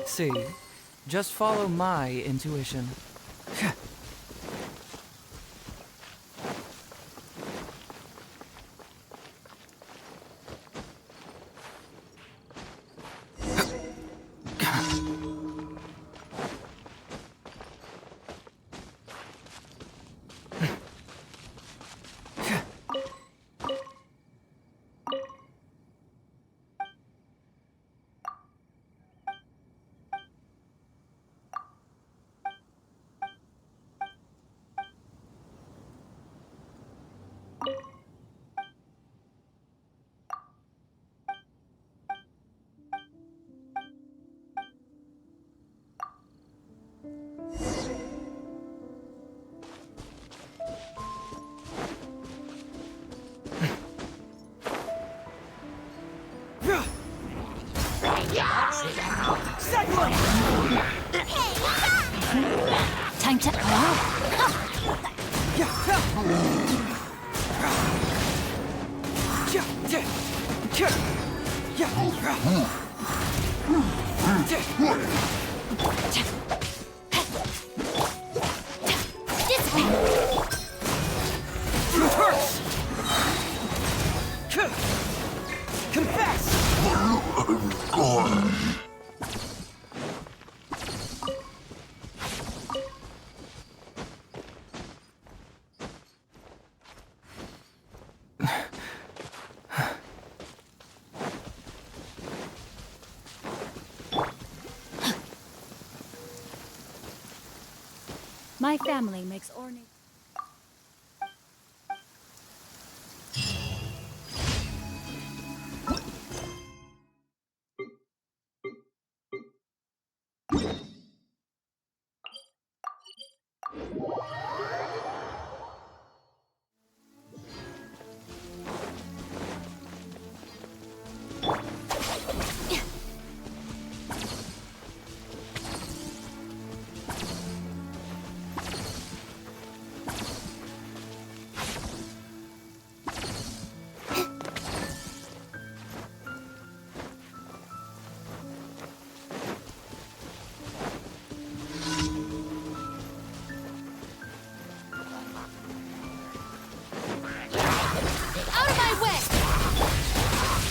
See, just follow my intuition. Time to... My family makes ornate.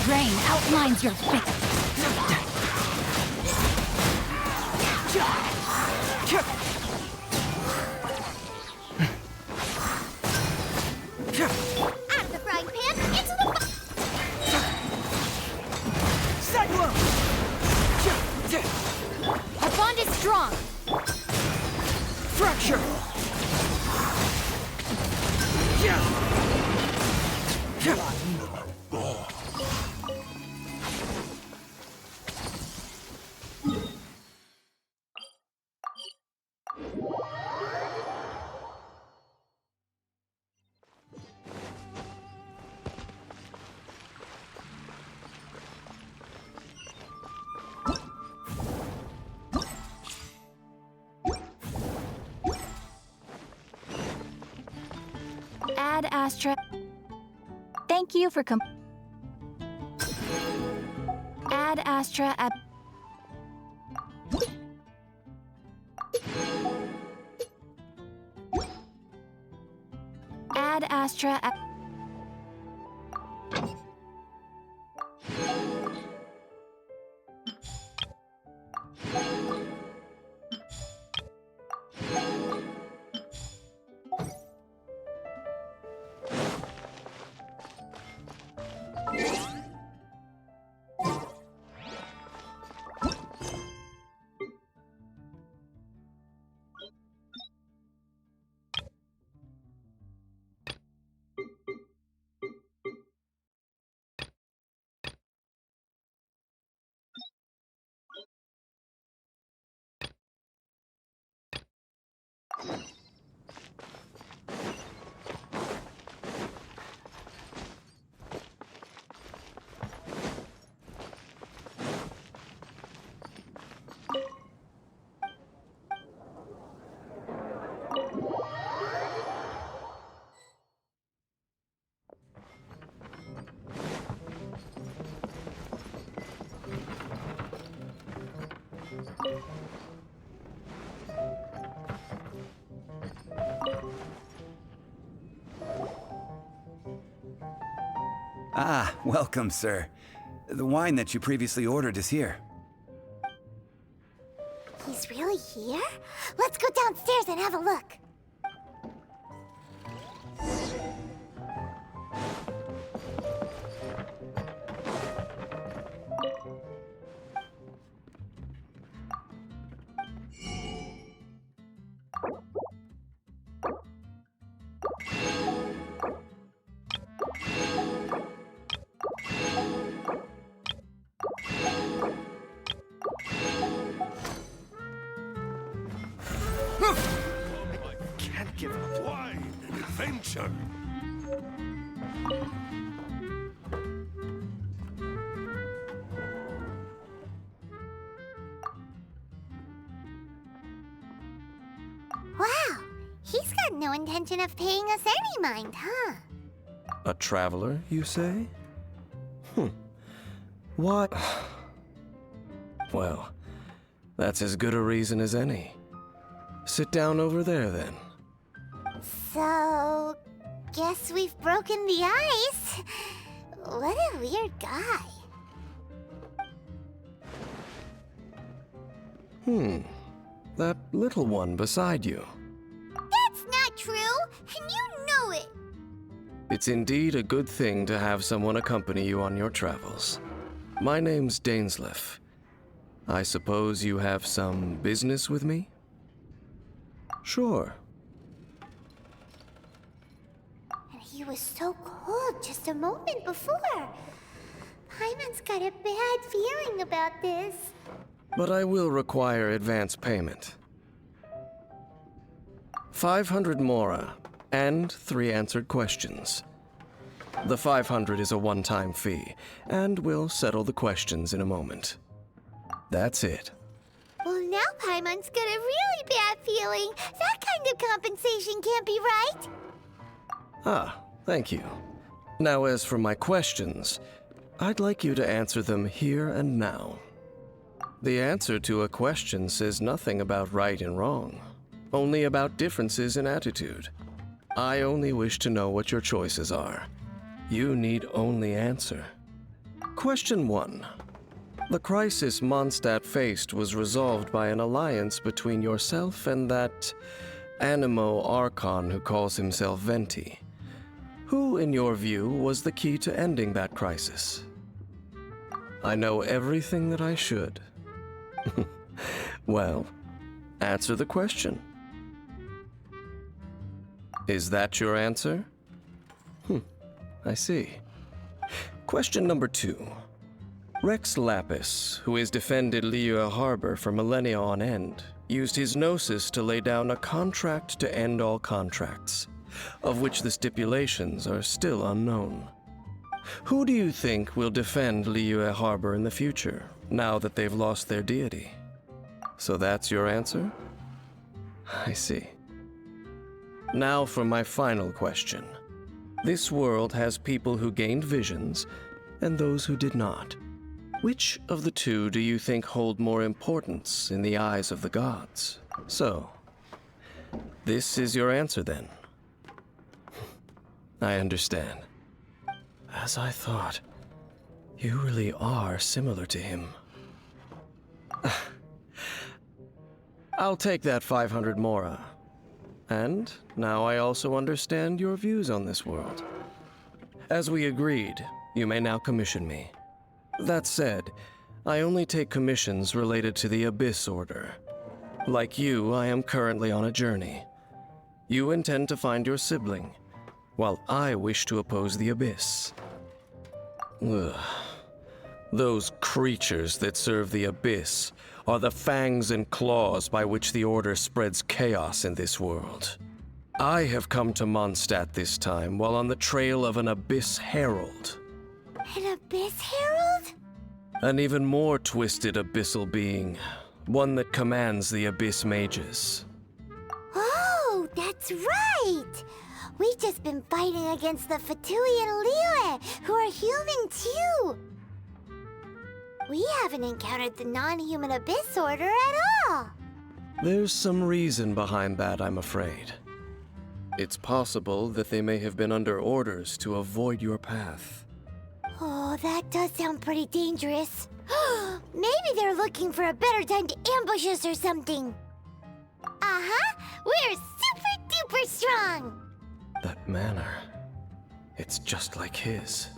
Rain outlines your fate. Out of the frying pan, into the... Cyclone! Our bond is strong. Fracture! Ad Astra. Thank you for Ad Astra at... Ad Astra at... Ah, welcome, sir. The wine that you previously ordered is here. He's really here? Let's go downstairs and have a look. Can't give up wine and adventure. Wow, he's got no intention of paying us any mind, huh? A traveler, you say? What? Well, that's as good a reason as any. Sit down over there, then. So, guess we've broken the ice. What a weird guy. That little one beside you. That's not true, and you know it. It's indeed a good thing to have someone accompany you on your travels. My name's Dainsleif. I suppose you have some business with me? Sure. And he was so cold just a moment before. Paimon's got a bad feeling about this. But I will require advance payment. 500 mora, and 3 answered questions. The 500 is a one-time fee, and we'll settle the questions in a moment. That's it. Well, now Paimon's got a really bad feeling. That kind of compensation can't be right. Ah, thank you. Now, as for my questions, I'd like you to answer them here and now. The answer to a question says nothing about right and wrong, only about differences in attitude. I only wish to know what your choices are. You need only answer. Question 1. The crisis Mondstadt faced was resolved by an alliance between yourself and that Animo Archon who calls himself Venti. Who, in your view, was the key to ending that crisis? I know everything that I should. Well, answer the question. Is that your answer? I see. Question number 2. Rex Lapis, who has defended Liyue Harbor for millennia on end, used his gnosis to lay down a contract to end all contracts, of which the stipulations are still unknown. Who do you think will defend Liyue Harbor in the future, now that they've lost their deity? So that's your answer? I see. Now for my final question. This world has people who gained visions, and those who did not. Which of the two do you think hold more importance in the eyes of the gods? So, this is your answer then. I understand. As I thought, you really are similar to him. I'll take that 500 mora. And now I also understand your views on this world. As we agreed, you may now commission me. That said, I only take commissions related to the Abyss Order. Like you, I am currently on a journey. You intend to find your sibling, while I wish to oppose the Abyss. Ugh. Those creatures that serve the Abyss are the fangs and claws by which the Order spreads chaos in this world. I have come to Mondstadt this time while on the trail of an Abyss Herald. An Abyss Herald? An even more twisted abyssal being, one that commands the Abyss Mages. Oh, that's right! We've just been fighting against the Fatui and Liyue, who are human too! We haven't encountered the non-human Abyss Order at all! There's some reason behind that, I'm afraid. It's possible that they may have been under orders to avoid your path. Oh, that does sound pretty dangerous. Maybe they're looking for a better time to ambush us or something. Uh-huh! We're super duper strong! That manner. It's just like his.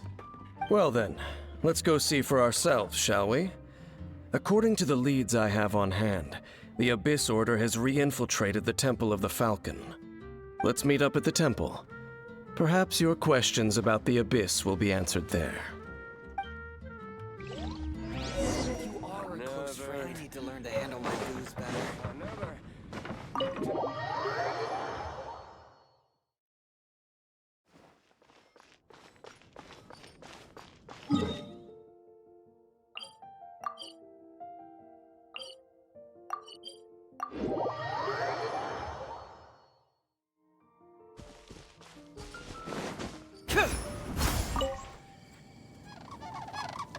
Well then, let's go see for ourselves, shall we? According to the leads I have on hand, the Abyss Order has re-infiltrated the Temple of the Falcon. Let's meet up at the temple. Perhaps your questions about the Abyss will be answered there. You are a close friend. I need to learn to handle my booze better.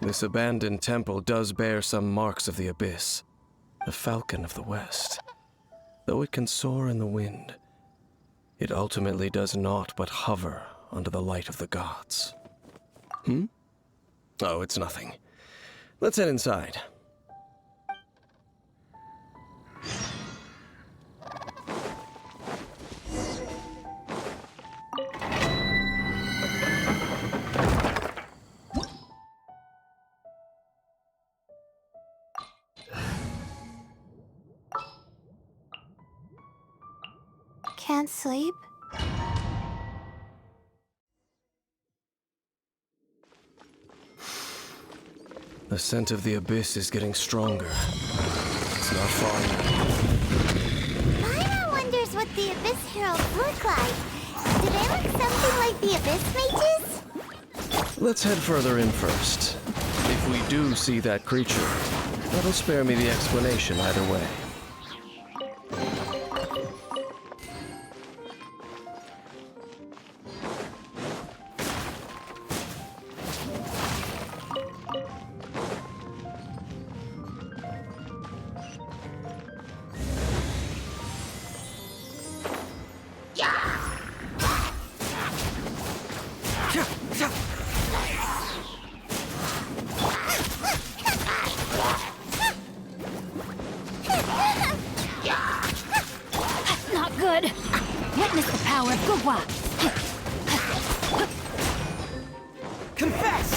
This abandoned temple does bear some marks of the Abyss, the Falcon of the West. Though it can soar in the wind, it ultimately does naught but hover under the light of the gods. Oh, it's nothing. Let's head inside. Can't sleep? The scent of the Abyss is getting stronger. It's not far now. Paimon wonders what the Abyss Heralds look like. Do they look something like the Abyss Mages? Let's head further in first. If we do see that creature, that'll spare me the explanation either way. Not good. Witness the power of Gugwa. Confess!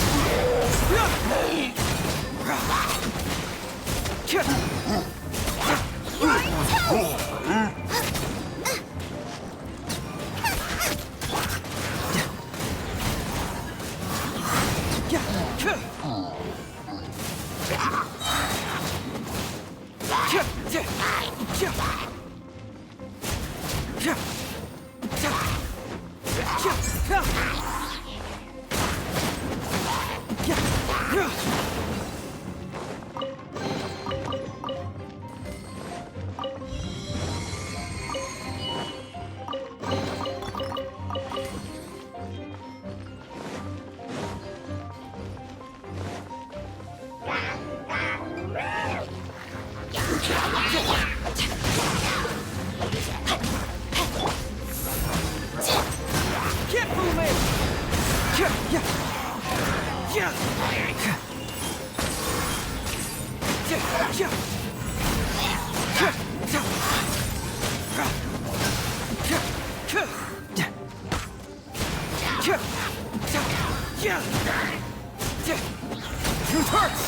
Get moving! Truth hurts!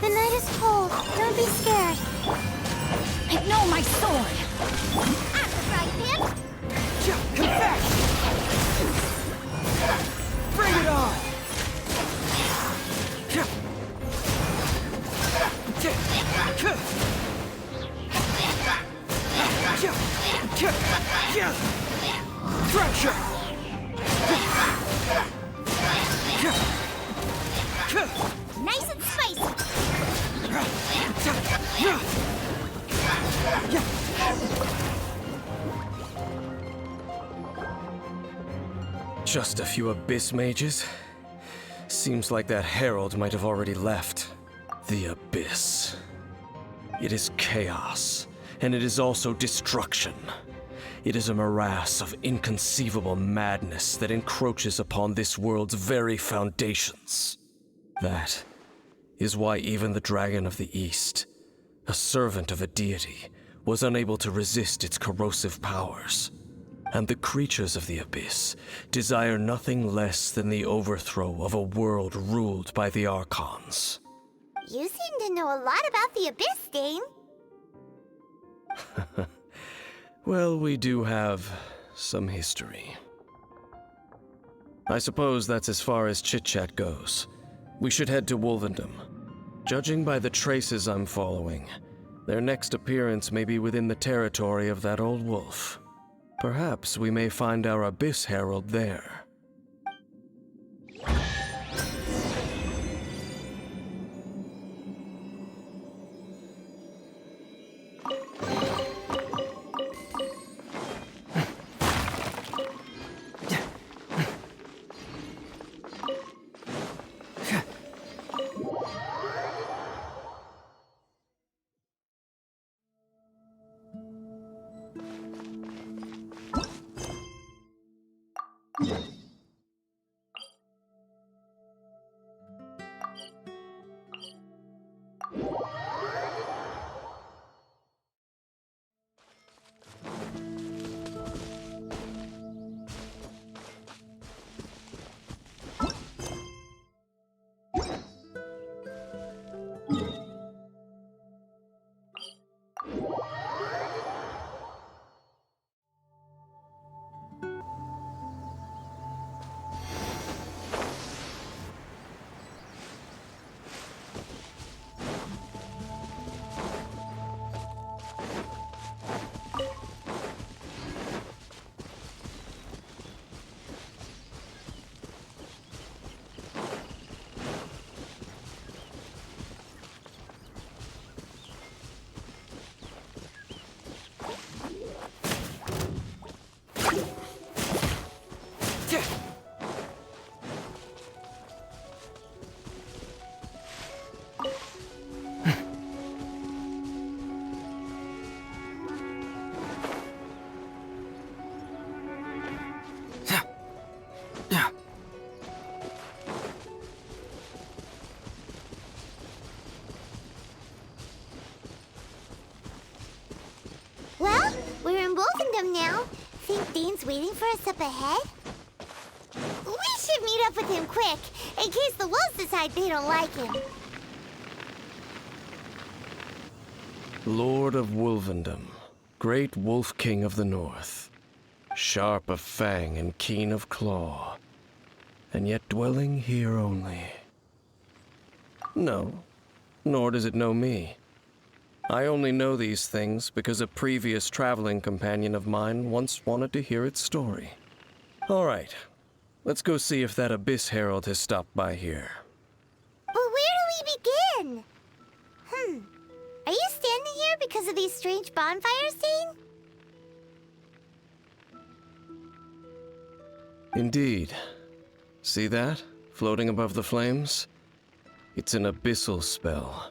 The night is cold. Don't be scared. I know my sword. Right, Pip? Confess! Bring it on! Fracture! Nice and spicy. Just a few abyss mages? Seems like that herald might have already left. The abyss. It is chaos, and it is also destruction. It is a morass of inconceivable madness that encroaches upon this world's very foundations. That is why even the Dragon of the East, a servant of a deity, was unable to resist its corrosive powers. And the creatures of the abyss desire nothing less than the overthrow of a world ruled by the Archons. You seem to know a lot about the Abyss, Dane. Well, we do have some history. I suppose that's as far as chit-chat goes. We should head to Wolvendom. Judging by the traces I'm following, their next appearance may be within the territory of that old wolf. Perhaps we may find our Abyss Herald there. Well, we're in Wolfendom now. Think Dane's waiting for us up ahead? We should meet up with him quick, in case the wolves decide they don't like him. Lord of Wolvendom, great Wolf King of the North, sharp of fang and keen of claw, and yet dwelling here only. No, nor does it know me. I only know these things because a previous traveling companion of mine once wanted to hear its story. All right, let's go see if that Abyss Herald has stopped by here. But where do we begin? Are you standing here because of these strange bonfires, Dane? Indeed. See that, floating above the flames? It's an abyssal spell.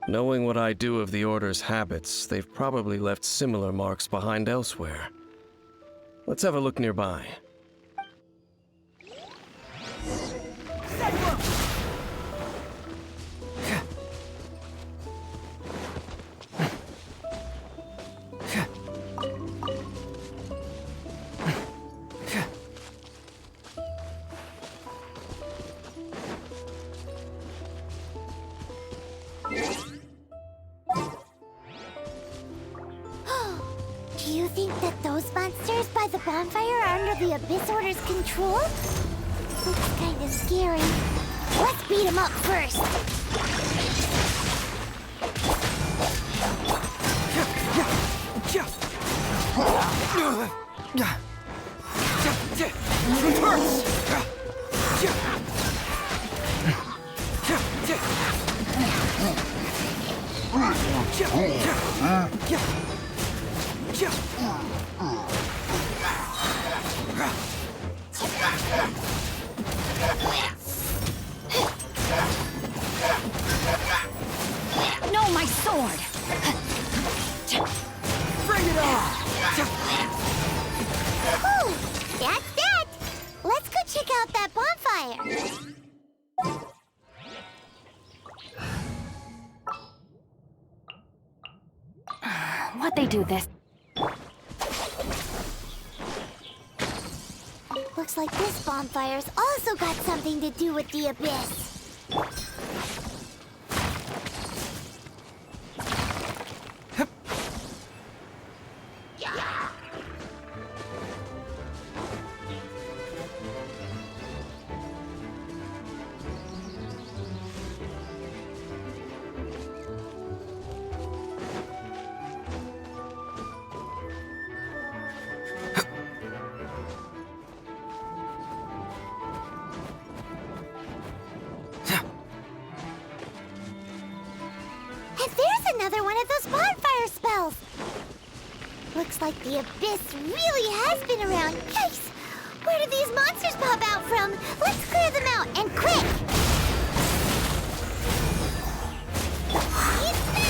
Knowing what I do of the Order's habits, they've probably left similar marks behind elsewhere. Let's have a look nearby. Do you think that those monsters by the bonfire are under the Abyss Order's control? Looks kind of scary. Let's beat them up first. No, my sword! Bring it on! Whew, that's that! Let's go check out that bonfire! What'd they do this? Looks like this bonfire's also got something to do with the abyss. And there's another one of those bonfire spells! Looks like the abyss really has been around. Yikes! Where did these monsters pop out from? Let's clear them out, and quick! Eat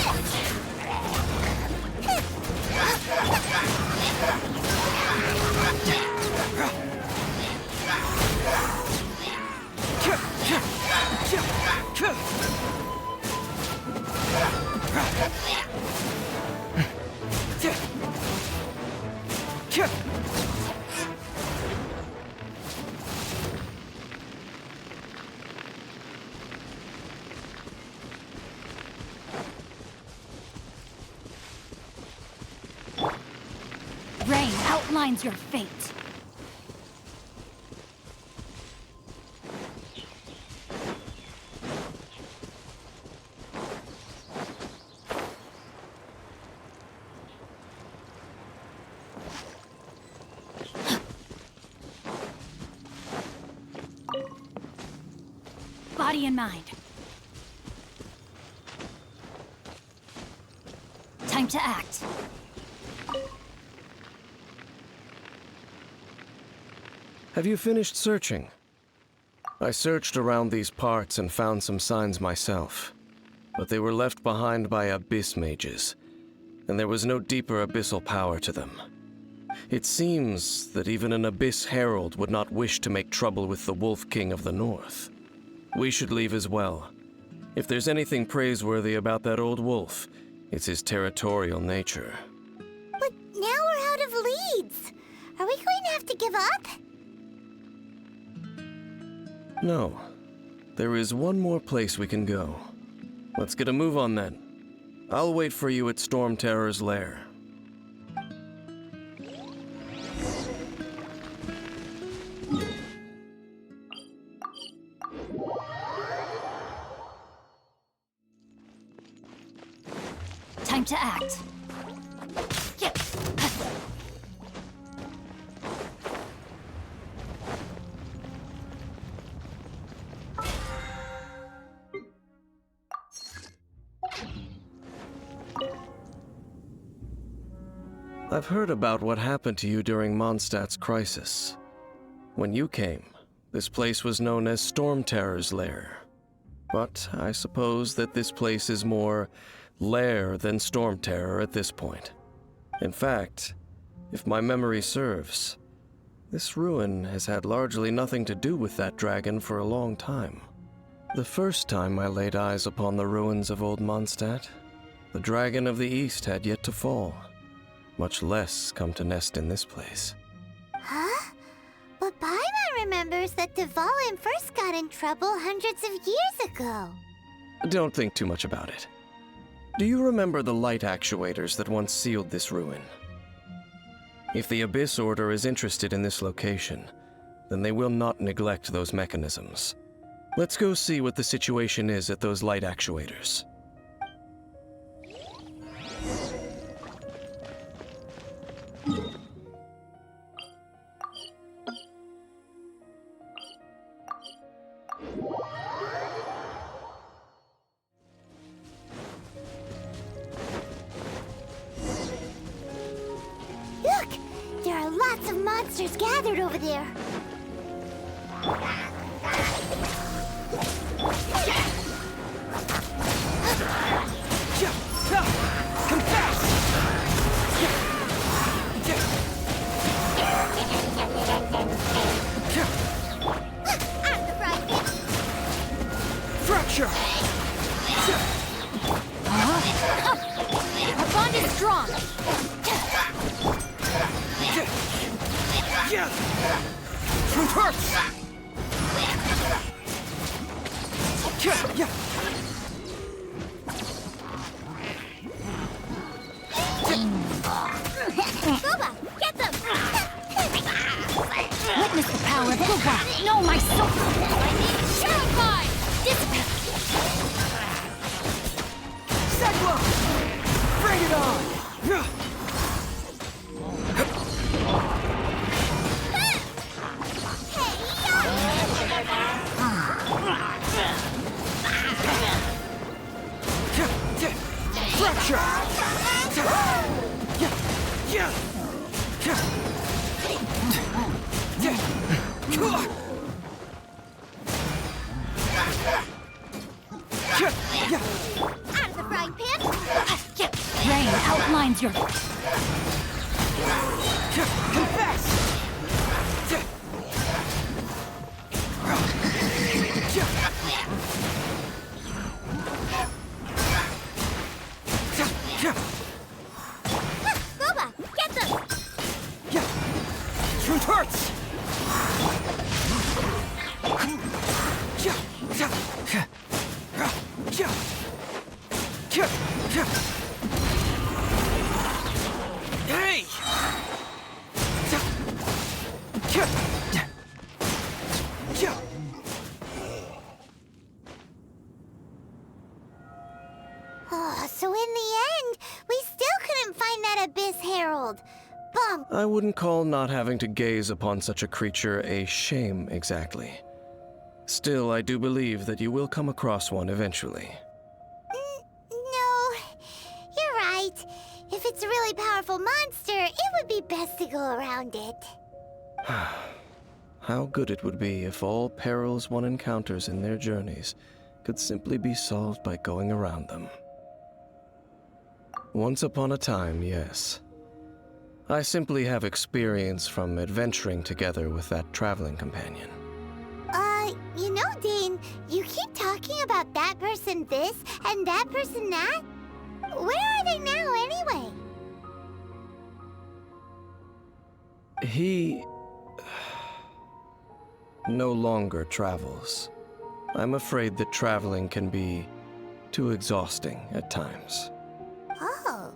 Rain outlines your fate. Body and mind. Time to act. Have you finished searching? I searched around these parts and found some signs myself, but they were left behind by abyss mages, and there was no deeper abyssal power to them. It seems that even an abyss herald would not wish to make trouble with the Wolf King of the North. We should leave as well. If there's anything praiseworthy about that old wolf, it's his territorial nature. But now we're out of leads! Are we going to have to give up? No. There is one more place we can go. Let's get a move on then. I'll wait for you at Storm Terror's lair. Time to act. I've heard about what happened to you during Mondstadt's crisis. When you came, this place was known as Storm Terror's lair. But I suppose that this place is more lair than Storm Terror at this point. In fact, if my memory serves, this ruin has had largely nothing to do with that dragon for a long time. The first time I laid eyes upon the ruins of old Mondstadt, the dragon of the East had yet to fall, much less come to nest in this place. Huh? But Paimon remembers that Dvalin first got in trouble hundreds of years ago. Don't think too much about it. Do you remember the light actuators that once sealed this ruin? If the Abyss Order is interested in this location, then they will not neglect those mechanisms. Let's go see what the situation is at those light actuators. monsters gathered over there. Fracture! Our bond is strong. Yeah! Truth hurts! Yeah! Booba, get them! Witness the power of Gugwa. No, my soul. Purify. Dissipate. Segla! Bring it on! Yeah! Fracture! Yeah! Out of the frying pan! Rain outlines your... Confess! Booba, get them! Truth hurts! Hey! Oh, so in the end, we still couldn't find that Abyss Herald. Bump. I wouldn't call not having to gaze upon such a creature a shame exactly. Still, I do believe that you will come across one eventually. No, you're right. If it's a really powerful monster, it would be best to go around it. How good it would be if all perils one encounters in their journeys could simply be solved by going around them. Once upon a time, yes. I simply have experience from adventuring together with that traveling companion. You know, Dane, you keep talking about that person this and that person that. Where are they now, anyway? He no longer travels. I'm afraid that traveling can be too exhausting at times. Oh,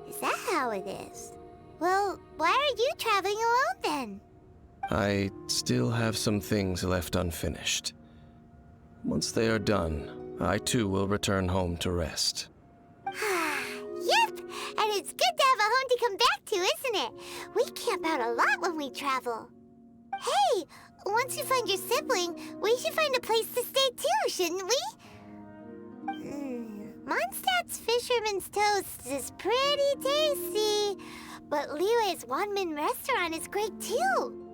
is that how it is? Well, why are you traveling alone then? I still have some things left unfinished. Once they are done, I too will return home to rest. Yep, and it's good to have a home to come back to, isn't it? We camp out a lot when we travel. Hey, once you find your sibling, we should find a place to stay too, shouldn't we? Mondstadt's Fisherman's Toast is pretty tasty, but Liyue's Wanmin restaurant is great too.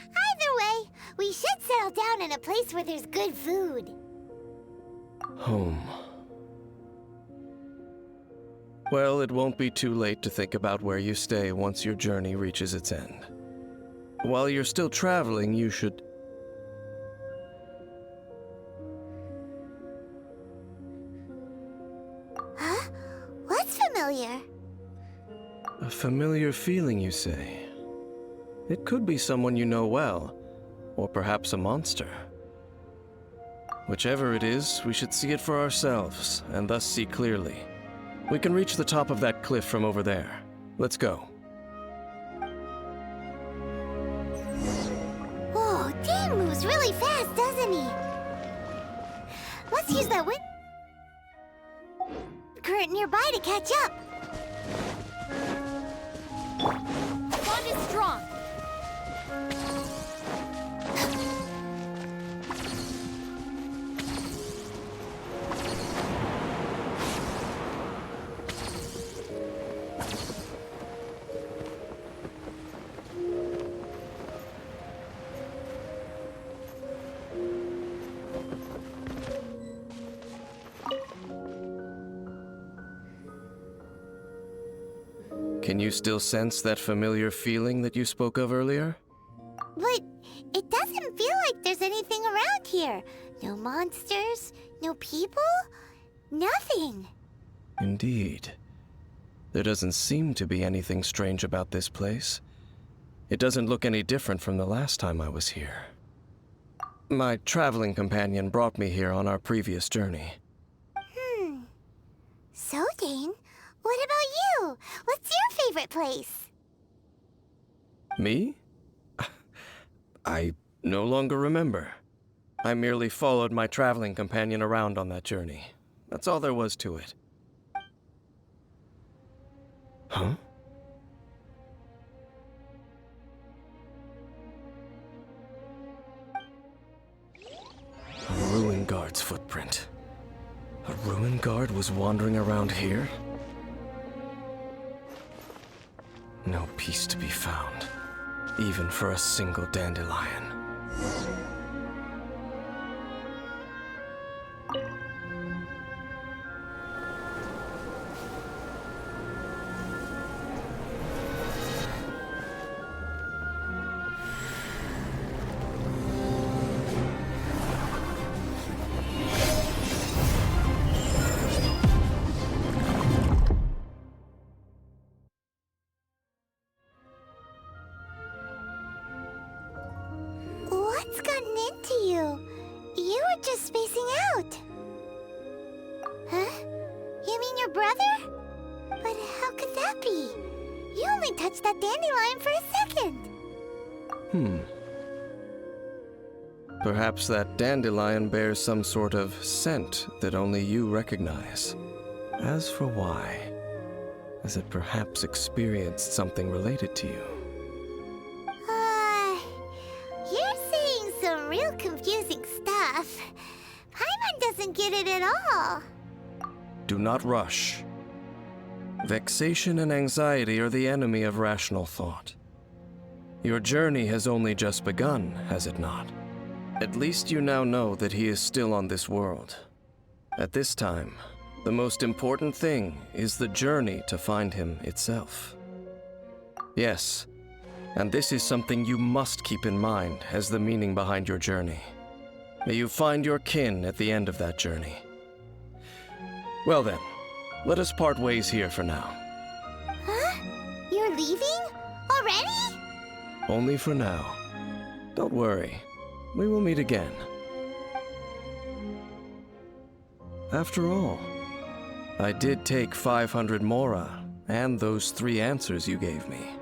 Either way, we should settle down in a place where there's good food. Home. Well, it won't be too late to think about where you stay once your journey reaches its end. While you're still traveling, you should... Huh? What's familiar? A familiar feeling, you say? It could be someone you know well, or perhaps a monster. Whichever it is, we should see it for ourselves, and thus see clearly. We can reach the top of that cliff from over there. Let's go. Whoa, Dane moves really fast, doesn't he? Let's use that wind current nearby to catch up. Bond is strong. Can you still sense that familiar feeling that you spoke of earlier? But it doesn't feel like there's anything around here. No monsters, no people, nothing. Indeed. There doesn't seem to be anything strange about this place. It doesn't look any different from the last time I was here. My traveling companion brought me here on our previous journey. So, Dane, what about you? What's your favorite place? Me? I no longer remember. I merely followed my traveling companion around on that journey. That's all there was to it. Huh? A ruin guard's footprint. A ruin guard was wandering around here? No peace to be found, even for a single dandelion. What's gotten into you? You were just spacing out. Huh? You mean your brother? But how could that be? You only touched that dandelion for a second. Perhaps that dandelion bears some sort of scent that only you recognize. As for why, has it perhaps experienced something related to you? You're saying some real confusing stuff. Paimon doesn't get it at all. Do not rush. Vexation and anxiety are the enemy of rational thought. Your journey has only just begun, has it not? At least you now know that he is still on this world. At this time, the most important thing is the journey to find him itself. Yes, and this is something you must keep in mind as the meaning behind your journey. May you find your kin at the end of that journey. Well then, let us part ways here for now. Huh? You're leaving? Already? Only for now. Don't worry, we will meet again. After all, I did take 500 mora and those 3 answers you gave me.